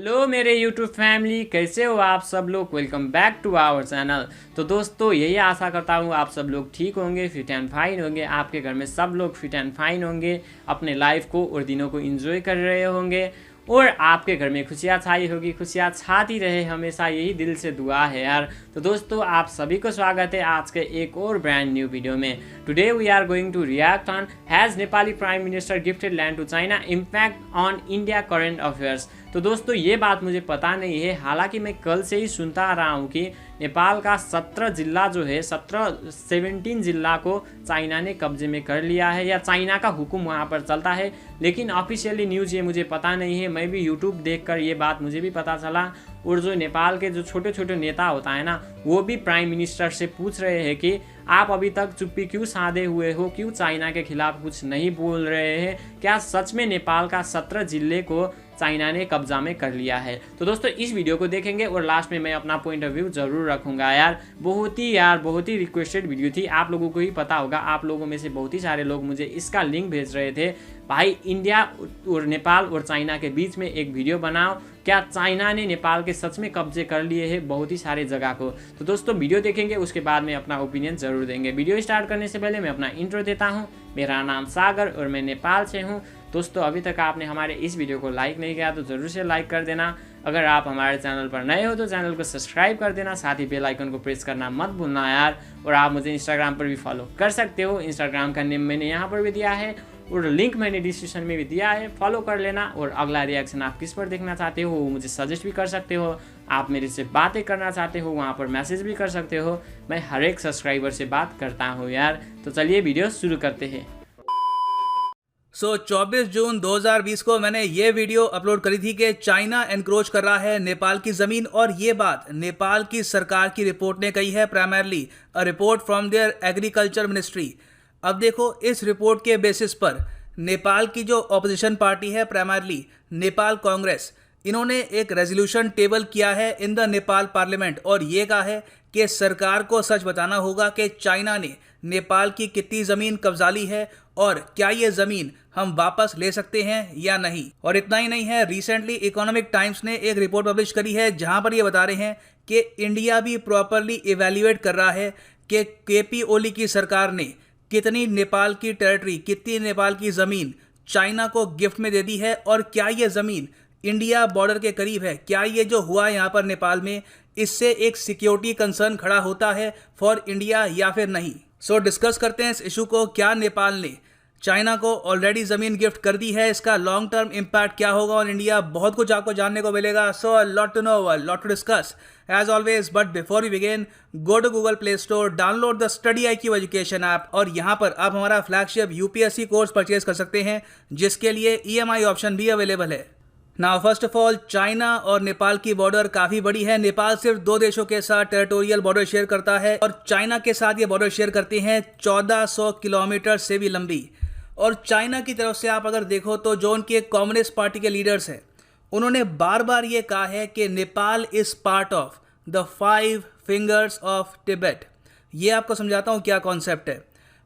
Hello मेरे YouTube family, कैसे हो आप सब लोग। Welcome back to our channel. तो दोस्तों यही आशा करता हूँ आप सब लोग ठीक होंगे, फिट एंड फाइन होंगे, आपके घर में सब लोग फिट एंड फाइन होंगे, अपने लाइफ को और दिनों को एंजॉय कर रहे होंगे और आपके घर में खुशियाँ छाई होगी, खुशियाँ छाती रहे हमेशा, यही दिल से दुआ है यार। तो दोस्तों आप सभी को स्वागत है आज के एक और ब्रांड न्यू वीडियो में। Today we are going to react on has Nepali prime minister gifted land to China impact on India current affairs. तो दोस्तों ये बात मुझे पता नहीं है, हालांकि मैं कल से ही सुनता आ रहा हूँ कि नेपाल का 17 जिला जो है 17 जिला को चाइना ने कब्जे में कर लिया है या चाइना का हुक्म वहाँ पर चलता है, लेकिन ऑफिशियली न्यूज़ ये मुझे पता नहीं है। मैं भी यूट्यूब देखकर ये बात मुझे भी पता चला और जो नेपाल के जो छोटे छोटे नेता होता है ना, वो भी प्राइम मिनिस्टर से पूछ रहे हैं कि आप अभी तक चुप्पी क्यों साधे हुए हो, क्यों चाइना के खिलाफ कुछ नहीं बोल रहे हैं, क्या सच में नेपाल का 17 जिले को चाइना ने कब्जा में कर लिया है। तो दोस्तों इस वीडियो को देखेंगे और लास्ट में मैं अपना पॉइंट ऑफ व्यू जरूर रखूंगा। बहुत ही रिक्वेस्टेड वीडियो थी, आप लोगों को ही पता होगा, आप लोगों में से बहुत ही सारे लोग मुझे इसका लिंक भेज रहे थे, भाई इंडिया और नेपाल और चाइना के बीच में एक वीडियो बनाओ, क्या चाइना ने नेपाल के सच में कब्जे कर लिए हैं बहुत ही सारे जगह को। तो दोस्तों वीडियो देखेंगे, उसके बाद में अपना ओपिनियन जरूर देंगे। वीडियो स्टार्ट करने से पहले मैं अपना इंट्रो देता हूँ। मेरा नाम सागर और मैं नेपाल से हूँ। दोस्तों अभी तक आपने हमारे इस वीडियो को लाइक नहीं किया तो ज़रूर से लाइक कर देना। अगर आप हमारे चैनल पर नए हो तो चैनल को सब्सक्राइब कर देना, साथ ही बेल आइकन को प्रेस करना मत भूलना यार। और आप मुझे इंस्टाग्राम पर भी फॉलो कर सकते हो, इंस्टाग्राम का नेम मैंने यहाँ पर भी दिया है और लिंक मैंने डिस्क्रिप्शन में भी दिया है, फॉलो कर लेना। और अगला रिएक्शन आप किस पर देखना चाहते हो वो मुझे सजेस्ट भी कर सकते हो, आप मेरे से बातें करना चाहते हो वहाँ पर मैसेज भी कर सकते हो, मैं हर एक सब्सक्राइबर से बात करता हूँ यार। तो चलिए वीडियो शुरू करते हैं। 24 जून 2020 को मैंने ये वीडियो अपलोड करी थी कि चाइना एनक्रोच कर रहा है नेपाल की ज़मीन, और ये बात नेपाल की सरकार की रिपोर्ट ने कही है, primarily a report from their agriculture ministry. अब देखो इस रिपोर्ट के बेसिस पर नेपाल की जो ऑपोजिशन पार्टी है, प्राइमरली नेपाल कांग्रेस, इन्होंने एक रेजोल्यूशन टेबल किया है इन द नेपाल पार्लियामेंट और ये कहा है कि सरकार को सच बताना होगा कि चाइना ने नेपाल की कितनी ज़मीन कब्जा ली है और क्या ये ज़मीन हम वापस ले सकते हैं या नहीं। और इतना ही नहीं है, रिसेंटली इकोनॉमिक टाइम्स ने एक रिपोर्ट पब्लिश करी है जहां पर ये बता रहे हैं कि इंडिया भी प्रॉपरली इवेल्युएट कर रहा है कि केपी ओली की सरकार ने कितनी नेपाल की टेरिटरी, कितनी नेपाल की ज़मीन चाइना को गिफ्ट में दे दी है और क्या ये ज़मीन इंडिया बॉर्डर के करीब है, क्या ये जो हुआ यहाँ पर नेपाल में इससे एक सिक्योरिटी कंसर्न खड़ा होता है फॉर इंडिया या फिर नहीं। सो डिस्कस करते हैं इस इशू को। क्या नेपाल ने चाइना को ऑलरेडी ज़मीन गिफ्ट कर दी है, इसका लॉन्ग टर्म इम्पैक्ट क्या होगा ऑन इंडिया, बहुत कुछ आपको जानने को मिलेगा। So lot to know, lot to discuss as always. But before we begin, go to Google Play Store, download the Study IQ education app और यहाँ पर आप हमारा फ्लैगशिप UPSC कोर्स परचेज कर सकते हैं जिसके लिए EMI ऑप्शन भी अवेलेबल है। Now first of all, China और नेपाल की बॉर्डर काफ़ी बड़ी है। नेपाल सिर्फ 2 देशों के साथ टेरिटोरियल बॉर्डर शेयर करता है और चाइना के साथ ये बॉर्डर शेयर करते हैं 1400 किलोमीटर से भी लंबी। और चाइना की तरफ से आप अगर देखो तो जो उनकी एक कम्युनिस्ट पार्टी के लीडर्स हैं, उन्होंने बार बार ये कहा है कि Nepal is part of the 5 fingers of Tibet. ये आपको समझाता हूँ क्या कॉन्सेप्ट है।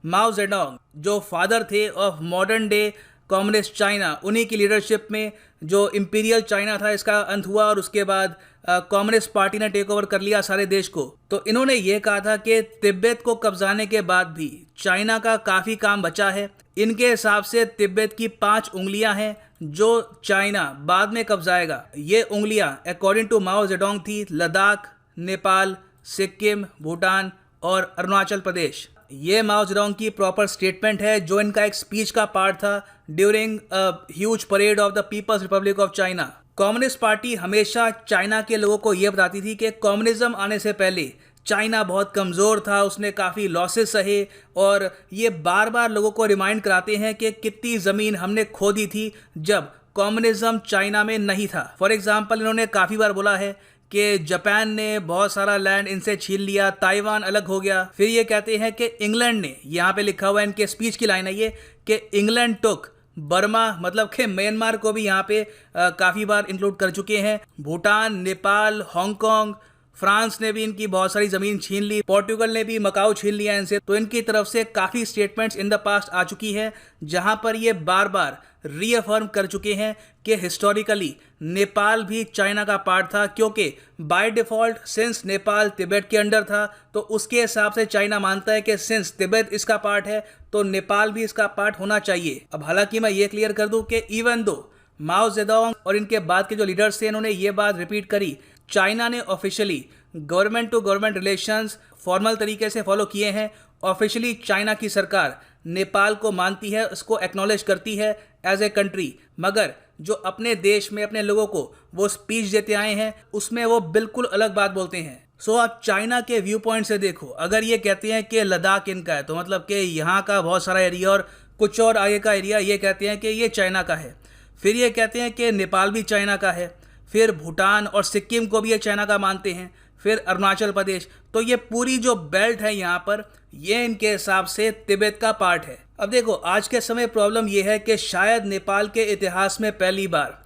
माओ जेडोंग जो फादर थे of modern day communist China, उन्हीं की लीडरशिप में जो इंपीरियल चाइना था इसका अंत हुआ और उसके बाद कम्युनिस्ट पार्टी ने टेक ओवर कर लिया सारे देश को। तो इन्होंने ये कहा था कि तिब्बत को कब्जाने के बाद भी चाइना का काफ़ी काम बचा है। इनके हिसाब से तिब्बत की 5 उंगलियां हैं जो चाइना बाद में कब्जाएगा। ये उंगलियां अकॉर्डिंग टू माओ जेडोंग थी लद्दाख, नेपाल, सिक्किम, भूटान और अरुणाचल प्रदेश। ये माओ जेडोंग की प्रॉपर स्टेटमेंट है जो इनका एक स्पीच का पार्ट था during a huge parade of the People's Republic of China. Communist party हमेशा चाइना के लोगों को यह बताती थी कि कम्युनिज्म आने से पहले चाइना बहुत कमज़ोर था, उसने काफ़ी लॉसेस सहे और ये बार बार लोगों को रिमाइंड कराते हैं कि कितनी ज़मीन हमने खो दी थी जब कम्युनिज्म चाइना में नहीं था। फॉर एग्जांपल इन्होंने काफ़ी बार बोला है कि जापान ने बहुत सारा लैंड इनसे छीन लिया, ताइवान अलग हो गया। फिर ये कहते हैं कि इंग्लैंड ने, यहाँ पे लिखा हुआ है इनके स्पीच की लाइन है ये, कि इंग्लैंड टुक बर्मा, मतलब कि म्यांमार को भी यहाँ पे काफ़ी बार इंक्लूड कर चुके हैं। भूटान, नेपाल, हांगकांग फ्रांस ने भी इनकी बहुत सारी जमीन छीन ली, पोर्टुगल ने भी मकाऊ छीन लिया इनसे। तो इनकी तरफ से काफी स्टेटमेंट्स इन द पास्ट आ चुकी है जहां पर ये बार बार रीअफर्म कर चुके हैं कि हिस्टोरिकली नेपाल भी चाइना का पार्ट था, क्योंकि by default since Nepal Tibet के अंडर था तो उसके हिसाब से चाइना मानता है कि सिंस तिब्बत इसका पार्ट है तो नेपाल भी इसका पार्ट होना चाहिए। अब हालांकि मैं ये क्लियर कर दूं कि इवन दो माओ जेडोंग और इनके बाद के जो लीडर्स थे इन्होंने ये बात रिपीट करी, चाइना ने officially government to government relations formal तरीके से फॉलो किए हैं। ऑफिशियली चाइना की सरकार नेपाल को मानती है, उसको एक्नॉलेज करती है एज ए कंट्री, मगर जो अपने देश में अपने लोगों को वो स्पीच देते आए हैं उसमें वो बिल्कुल अलग बात बोलते हैं। सो आप चाइना के व्यू पॉइंट से देखो, अगर ये कहते हैं कि लद्दाख इनका है तो मतलब कि यहाँ का बहुत सारा एरिया और कुछ और आगे का एरिया ये कहते हैं कि ये चाइना का है। फिर ये कहते हैं कि नेपाल भी चाइना का है, फिर भूटान और सिक्किम को भी ये चाइना का मानते हैं, फिर अरुणाचल प्रदेश। तो ये पूरी जो बेल्ट है यहाँ पर ये इनके हिसाब से तिब्बत का पार्ट है। अब देखो आज के समय प्रॉब्लम ये है कि शायद नेपाल के इतिहास में पहली बार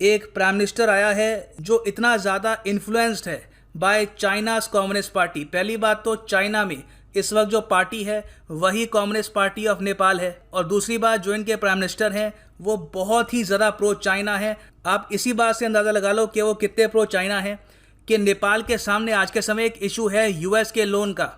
एक प्राइम मिनिस्टर आया है जो इतना ज़्यादा इन्फ्लुएंस्ड है बाय चाइनाज कम्युनिस्ट पार्टी। पहली बात तो चाइना में इस वक्त जो पार्टी है वही कम्युनिस्ट पार्टी ऑफ नेपाल है, और दूसरी बात जो इनके प्राइम मिनिस्टर हैं वो बहुत ही ज़्यादा प्रो चाइना है। आप इसी बात से अंदाज़ा लगा लो कि वो कितने प्रो चाइना हैं कि नेपाल के सामने आज के समय एक इशू है यूएस के लोन का।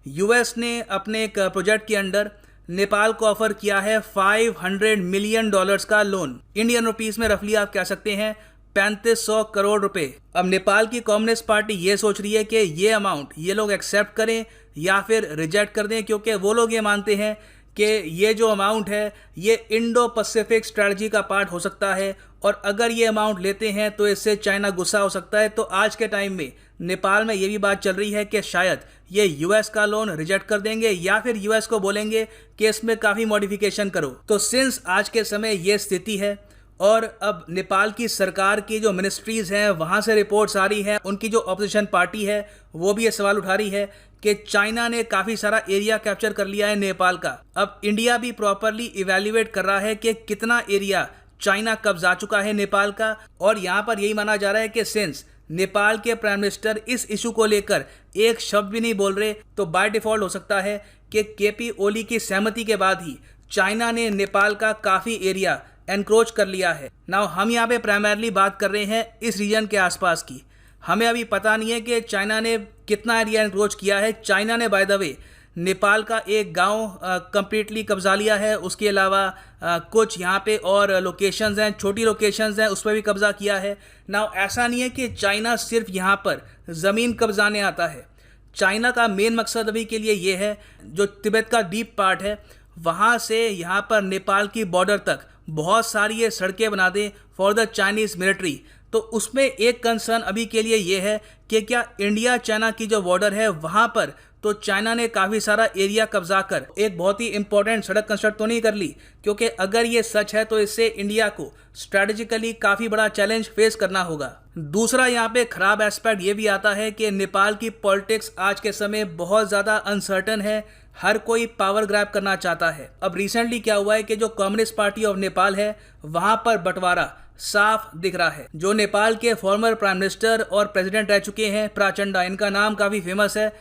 यूएस ने अपने एक प्रोजेक्ट के अंडर नेपाल को ऑफर किया है $500 मिलियन का लोन, इंडियन रुपीस में रफली आप कह सकते हैं 3500 करोड़ रुपए। अब नेपाल की कम्युनिस्ट पार्टी ये सोच रही है कि ये अमाउंट ये लोग एक्सेप्ट करें या फिर रिजेक्ट कर दें, क्योंकि वो लोग ये मानते हैं कि ये जो अमाउंट है ये इंडो पैसिफिक स्ट्रेटजी का पार्ट हो सकता है, और अगर ये अमाउंट लेते हैं तो इससे चाइना गुस्सा हो सकता है। तो आज के टाइम में नेपाल में ये भी बात चल रही है कि शायद ये यूएस का लोन रिजेक्ट कर देंगे या फिर यूएस को बोलेंगे कि इसमें काफ़ी मॉडिफिकेशन करो। तो सिंस आज के समय ये स्थिति है और अब नेपाल की सरकार की जो मिनिस्ट्रीज़ हैं वहाँ से रिपोर्ट्स आ रही हैं, उनकी जो अपोजिशन पार्टी है वो भी ये सवाल उठा रही है कि चाइना ने काफ़ी सारा एरिया कैप्चर कर लिया है नेपाल का। अब इंडिया भी प्रॉपरली इवेल्युएट कर रहा है कि कितना एरिया चाइना कब्जा चुका है नेपाल का, और यहाँ पर यही माना जा रहा है कि सिंस नेपाल के प्राइम मिनिस्टर इस इशू को लेकर एक शब्द भी नहीं बोल रहे तो बाय डिफॉल्ट हो सकता है कि केपी ओली की सहमति के बाद ही चाइना ने नेपाल का काफ़ी एरिया एनक्रोच कर लिया है। नाउ हम यहाँ पे प्राइमरली बात कर रहे हैं इस रीजन के आसपास की। हमें अभी पता नहीं है कि चाइना ने कितना एरिया एनक्रोच किया है। चाइना ने बाय द वे नेपाल का एक गांव कंप्लीटली कब्जा लिया है, उसके अलावा कुछ यहाँ पे और लोकेशंस हैं, छोटी लोकेशंस हैं, उस पर भी कब्जा किया है। नाउ ऐसा नहीं है कि चाइना सिर्फ यहाँ पर ज़मीन कब्जाने आता है। चाइना का मेन मकसद अभी के लिए ये है जो तिब्बत का डीप पार्ट है वहाँ से यहाँ पर नेपाल की बॉर्डर तक बहुत सारी ये सड़कें बना दें फॉर द चाइनीज़ मिलिट्री। तो उसमें एक कंसर्न अभी के लिए ये है कि क्या इंडिया चाइना की जो बॉर्डर है वहाँ पर तो चाइना ने काफ़ी सारा एरिया कब्जा कर एक बहुत ही इंपॉर्टेंट सड़क कंस्ट्रक्ट तो नहीं कर ली, क्योंकि अगर ये सच है तो इससे इंडिया को स्ट्रैटेजिकली काफ़ी बड़ा चैलेंज फेस करना होगा। दूसरा यहाँ पे खराब एस्पेक्ट ये भी आता है कि नेपाल की पॉलिटिक्स आज के समय बहुत ज़्यादा अनसर्टन है, हर कोई पावर ग्रैब करना चाहता है। अब रिसेंटली क्या हुआ है कि जो कम्युनिस्ट पार्टी ऑफ नेपाल है वहाँ पर बंटवारा साफ दिख रहा है। जो नेपाल के फॉर्मर प्राइम मिनिस्टर और प्रेसिडेंट रह चुके हैं प्रचंडा, इनका नाम काफ़ी फेमस है।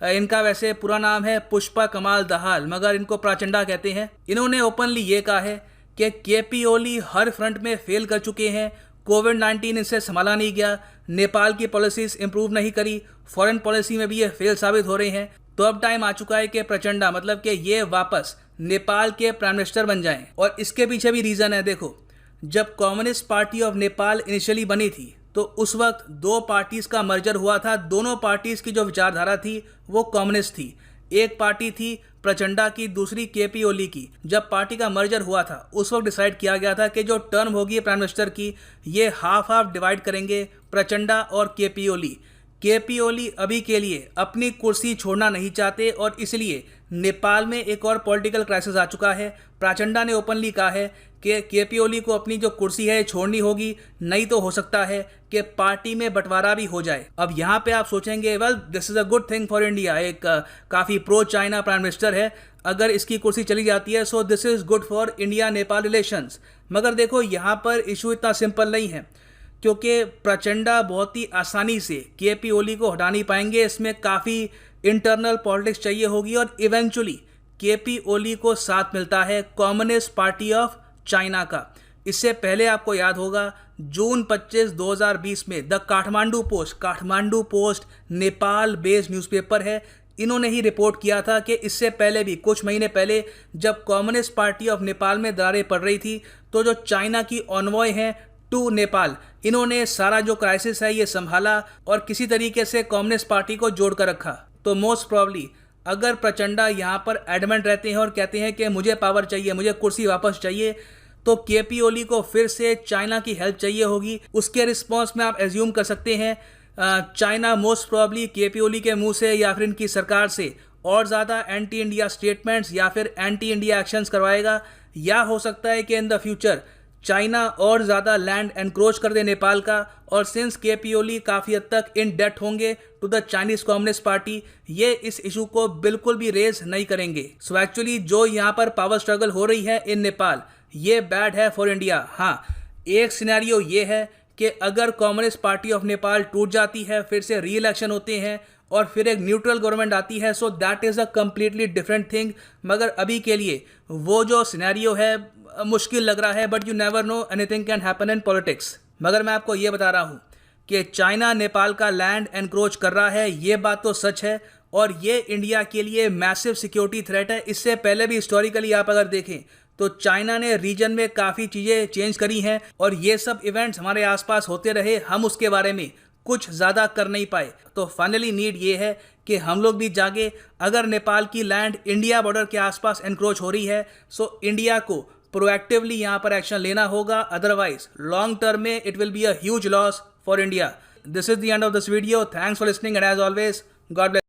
इनका वैसे पूरा नाम है पुष्पा कमाल दहाल, मगर इनको प्रचंडा कहते हैं। इन्होंने ओपनली ये कहा है कि केपी ओली हर फ्रंट में फेल कर चुके हैं, कोविड-19 इनसे संभाला नहीं गया, नेपाल की पॉलिसीज इंप्रूव नहीं करी, फॉरेन पॉलिसी में भी ये फेल साबित हो रहे हैं। तो अब टाइम आ चुका है कि प्रचंडा मतलब कि ये वापस नेपाल के प्राइम मिनिस्टर बन जाएं। और इसके पीछे भी रीज़न है। देखो, जब communist party of Nepal initially बनी थी तो उस वक्त दो पार्टीज़ का मर्जर हुआ था। दोनों पार्टीज़ की जो विचारधारा थी वो कम्युनिस्ट थी। एक पार्टी थी प्रचंडा की, दूसरी केपी ओली की। जब पार्टी का मर्जर हुआ था उस वक्त डिसाइड किया गया था कि जो टर्म होगी प्राइम मिनिस्टर की ये हाफ हाफ डिवाइड करेंगे प्रचंडा और केपी ओली। केपी ओली अभी के लिए अपनी कुर्सी छोड़ना नहीं चाहते और इसलिए नेपाल में एक और पॉलिटिकल क्राइसिस आ चुका है। प्रचंडा ने ओपनली कहा है कि केपी ओली को अपनी जो कुर्सी है छोड़नी होगी, नहीं तो हो सकता है कि पार्टी में बंटवारा भी हो जाए। अब यहाँ पे आप सोचेंगे well this is a good thing for India, एक काफ़ी प्रो चाइना प्राइम मिनिस्टर है, अगर इसकी कुर्सी चली जाती है so this is good for India Nepal relations. मगर देखो यहाँ पर इशू इतना सिंपल नहीं है। क्योंकि प्रचंडा बहुत ही आसानी से केपी ओली को हटा नहीं पाएंगे। इसमें काफ़ी इंटरनल पॉलिटिक्स चाहिए होगी और इवेंचुअली केपी ओली को साथ मिलता है कम्युनिस्ट पार्टी ऑफ चाइना का। इससे पहले आपको याद होगा जून 25, 2020 में the Kathmandu post Nepal based newspaper है, इन्होंने ही रिपोर्ट किया था कि इससे पहले भी कुछ महीने पहले जब कम्युनिस्ट पार्टी ऑफ नेपाल में दरारें पड़ रही थी तो जो चाइना की ऑनवॉय हैं टू नेपाल, इन्होंने सारा जो क्राइसिस है ये संभाला और किसी तरीके से कम्युनिस्ट पार्टी को जोड़ कर रखा। तो मोस्ट प्रॉब्ली अगर प्रचंडा यहाँ पर एडमेंट रहते हैं और कहते हैं कि मुझे पावर चाहिए, मुझे कुर्सी वापस चाहिए, तो केपी ओली को फिर से चाइना की हेल्प चाहिए होगी। उसके रिस्पॉन्स में आप एज्यूम कर सकते हैं चाइना मोस्ट प्रॉब्ली केपी ओली के मुंह से या फिर इनकी सरकार से और ज़्यादा एंटी इंडिया स्टेटमेंट्स या फिर एंटी इंडिया एक्शंस करवाएगा, या हो सकता है कि इन द फ्यूचर चाइना और ज़्यादा लैंड एनक्रोच कर दे नेपाल का। और सिंस केपी ओली काफ़ी हद तक इन डेट होंगे to the Chinese communist party, ये इस इशू को बिल्कुल भी रेज नहीं करेंगे। सो एक्चुअली जो यहाँ पर पावर स्ट्रगल हो रही है इन नेपाल, ये बैड है फॉर इंडिया। हाँ, एक सिनेरियो ये है कि अगर कम्युनिस्ट पार्टी ऑफ नेपाल टूट जाती है, फिर से री इलेक्शन होते हैं और फिर एक न्यूट्रल गवर्नमेंट आती है, so that is a completely different thing. मगर अभी के लिए वो जो सिनेरियो है मुश्किल लग रहा है, but you never know, anything can happen in politics. मगर मैं आपको ये बता रहा हूँ कि चाइना नेपाल का लैंड एनक्रोच कर रहा है, ये बात तो सच है और ये इंडिया के लिए मैसिव सिक्योरिटी थ्रेट है। इससे पहले भी हिस्टोरिकली आप अगर देखें तो चाइना ने रीजन में काफ़ी चीज़ें चेंज करी हैं और ये सब इवेंट्स हमारे आसपास होते रहे, हम उसके बारे में कुछ ज़्यादा कर नहीं पाए। तो फाइनली नीड ये है कि हम लोग भी जागे। अगर नेपाल की लैंड इंडिया बॉर्डर के आसपास एनक्रोच हो रही है, सो इंडिया को प्रोएक्टिवली यहाँ पर एक्शन लेना होगा, अदरवाइज लॉन्ग टर्म में it will be a huge loss for India. This is the end of this video. Thanks for listening and as always God bless.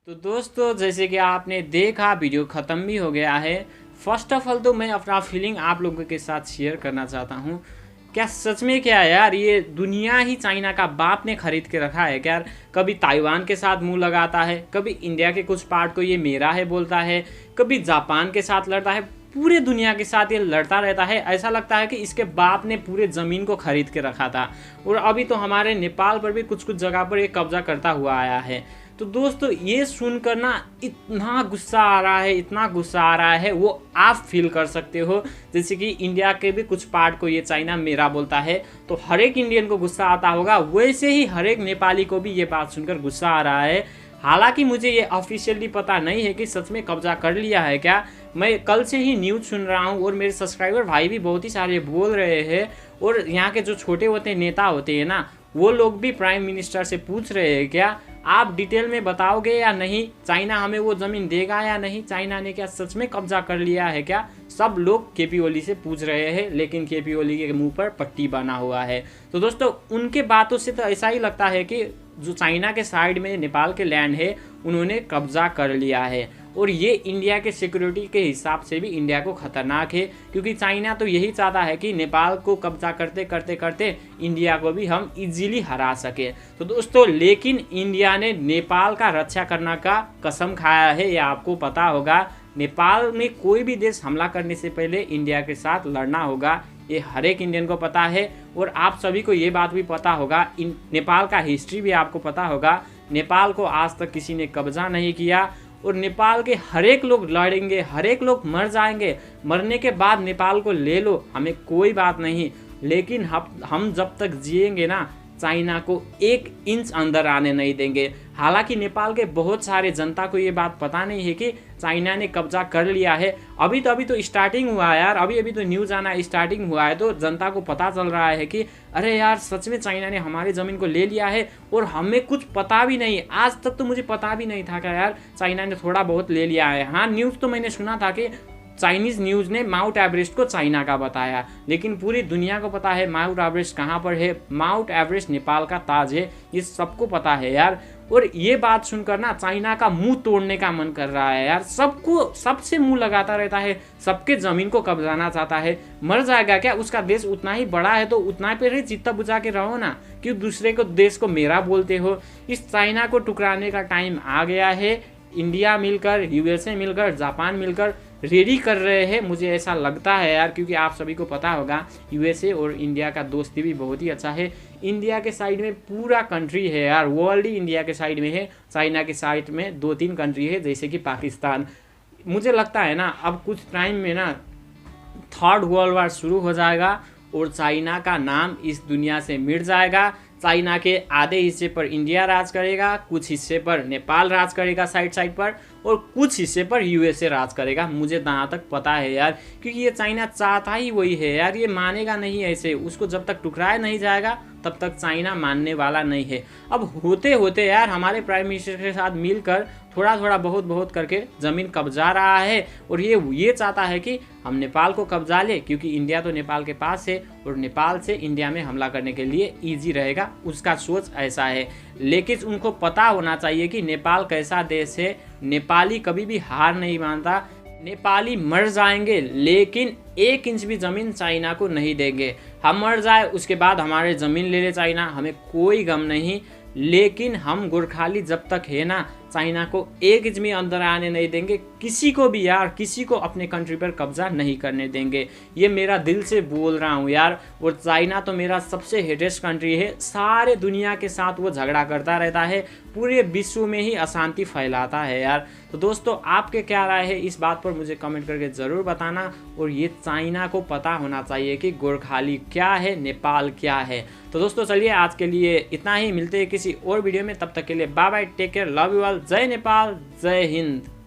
तो दोस्तों जैसे कि आपने देखा वीडियो ख़त्म भी हो गया है। फर्स्ट ऑफ ऑल तो मैं अपना फीलिंग आप लोगों के साथ शेयर करना चाहता हूँ। क्या सच में क्या है यार, ये दुनिया ही चाइना का बाप ने खरीद के रखा है क्या यार। कभी ताइवान के साथ मुंह लगाता है, कभी इंडिया के कुछ पार्ट को ये मेरा है बोलता है, कभी जापान के साथ लड़ता है, पूरे दुनिया के साथ ये लड़ता रहता है। ऐसा लगता है कि इसके बाप ने पूरे ज़मीन को खरीद के रखा था और अभी तो हमारे नेपाल पर भी कुछ कुछ जगह पर ये कब्जा करता हुआ आया है। तो दोस्तों ये सुनकर ना इतना गुस्सा आ रहा है, इतना गुस्सा आ रहा है, वो आप फील कर सकते हो। जैसे कि इंडिया के भी कुछ पार्ट को ये चाइना मेरा बोलता है तो हर एक इंडियन को गुस्सा आता होगा, वैसे ही हर एक नेपाली को भी ये बात सुनकर गुस्सा आ रहा है। हालांकि मुझे ये ऑफिशियली पता नहीं है कि सच में कब्जा कर लिया है क्या। मैं कल से ही न्यूज़ सुन रहा हूँ और मेरे सब्सक्राइबर भाई भी बहुत ही सारे बोल रहे हैं और यहाँ के जो छोटे होते नेता होते हैं ना, वो लोग भी प्राइम मिनिस्टर से पूछ रहे हैं क्या आप डिटेल में बताओगे या नहीं, चाइना हमें वो ज़मीन देगा या नहीं, चाइना ने क्या सच में कब्जा कर लिया है क्या। सब लोग केपी ओली से पूछ रहे हैं, लेकिन केपी ओली के मुंह पर पट्टी बना हुआ है। तो दोस्तों उनके बातों से तो ऐसा ही लगता है कि जो चाइना के साइड में नेपाल के लैंड है उन्होंने कब्जा कर लिया है और ये इंडिया के सिक्योरिटी के हिसाब से भी इंडिया को खतरनाक है, क्योंकि चाइना तो यही चाहता है कि नेपाल को कब्जा करते करते करते इंडिया को भी हम इजीली हरा सके। तो दोस्तों लेकिन इंडिया ने नेपाल का रक्षा करने का कसम खाया है, ये आपको पता होगा। नेपाल में कोई भी देश हमला करने से पहले इंडिया के साथ लड़ना होगा, ये हर एक इंडियन को पता है। और आप सभी को ये बात भी पता होगा, नेपाल का हिस्ट्री भी आपको पता होगा। नेपाल को आज तक किसी ने कब्जा नहीं किया और नेपाल के हर एक लोग लड़ेंगे, हर एक लोग मर जाएंगे। मरने के बाद नेपाल को ले लो, हमें कोई बात नहीं, लेकिन हम जब तक जिएंगे ना चाइना को 1 इंच अंदर आने नहीं देंगे। हालांकि नेपाल के बहुत सारे जनता को ये बात पता नहीं है कि चाइना ने कब्जा कर लिया है। अभी तो स्टार्टिंग हुआ है यार, अभी तो न्यूज़ आना स्टार्टिंग हुआ है, तो जनता को पता चल रहा है कि अरे यार सच में चाइना ने हमारी ज़मीन को ले लिया है और हमें कुछ पता भी नहीं। आज तक तो मुझे पता भी नहीं था कि यार चाइना ने थोड़ा बहुत ले लिया है। हाँ, न्यूज़ तो मैंने सुना था कि चाइनीज़ न्यूज़ ने माउंट एवरेस्ट को चाइना का बताया, लेकिन पूरी दुनिया को पता है माउंट एवरेस्ट कहाँ पर है। माउंट एवरेस्ट नेपाल का ताज है, ये सबको पता है यार। और ये बात सुनकर ना चाइना का मुंह तोड़ने का मन कर रहा है यार। सबको सबसे मुंह लगाता रहता है, सबके ज़मीन को कब्जाना चाहता है। मर जाएगा क्या, उसका देश उतना ही बड़ा है तो उतना पे ही चित्ता बुझा के रहो ना, क्यों दूसरे को देश को मेरा बोलते हो। इस चाइना को टुकराने का टाइम आ गया है। इंडिया मिलकर, यूएसए मिलकर, जापान मिलकर रेडी कर रहे हैं, मुझे ऐसा लगता है यार, क्योंकि आप सभी को पता होगा यूएसए और इंडिया का दोस्ती भी बहुत ही अच्छा है। इंडिया के साइड में पूरा कंट्री है यार, वर्ल्ड ही इंडिया के साइड में है। चाइना के साइड में 2-3 कंट्री है, जैसे कि पाकिस्तान। मुझे लगता है ना अब कुछ टाइम में ना थर्ड वर्ल्ड वार शुरू हो जाएगा और चाइना का नाम इस दुनिया से मिट जाएगा। चाइना के आधे हिस्से पर इंडिया राज करेगा, कुछ हिस्से पर नेपाल राज करेगा साइड साइड पर, और कुछ हिस्से पर यूएसए राज करेगा। मुझे जहाँ तक पता है यार, क्योंकि ये चाइना चाहता ही वही है यार, ये मानेगा नहीं ऐसे। उसको जब तक टुकराया नहीं जाएगा तब तक चाइना मानने वाला नहीं है। अब होते होते यार हमारे प्राइम मिनिस्टर के साथ मिलकर थोड़ा थोड़ा बहुत करके ज़मीन कब्जा रहा है, और ये चाहता है कि हम नेपाल को कब्जा ले, क्योंकि इंडिया तो नेपाल के पास है और नेपाल से इंडिया में हमला करने के लिए ईजी रहेगा। उसका सोच ऐसा है, लेकिन उनको पता होना चाहिए कि नेपाल कैसा देश है। नेपाली कभी भी हार नहीं मानता, नेपाली मर जाएंगे लेकिन 1 इंच भी ज़मीन चाइना को नहीं देंगे। हम मर जाए उसके बाद हमारे ज़मीन ले ले चाइना, हमें कोई गम नहीं, लेकिन हम गोरखाली जब तक है ना, चाइना को 1 इंच में अंदर आने नहीं देंगे। किसी को भी यार, किसी को अपने कंट्री पर कब्जा नहीं करने देंगे। ये मेरा दिल से बोल रहा हूँ यार। और चाइना तो मेरा सबसे हेटेस्ट कंट्री है, सारे दुनिया के साथ वो झगड़ा करता रहता है, पूरे विश्व में ही अशांति फैलाता है यार। तो दोस्तों आपके क्या राय है इस बात पर मुझे कमेंट करके ज़रूर बताना। और ये चाइना को पता होना चाहिए कि गोरखाली क्या है, नेपाल क्या है। तो दोस्तों चलिए आज के लिए इतना ही, मिलते हैं किसी और वीडियो में, तब तक के लिए bye bye, take care, love you all, जय नेपाल, जय हिंद।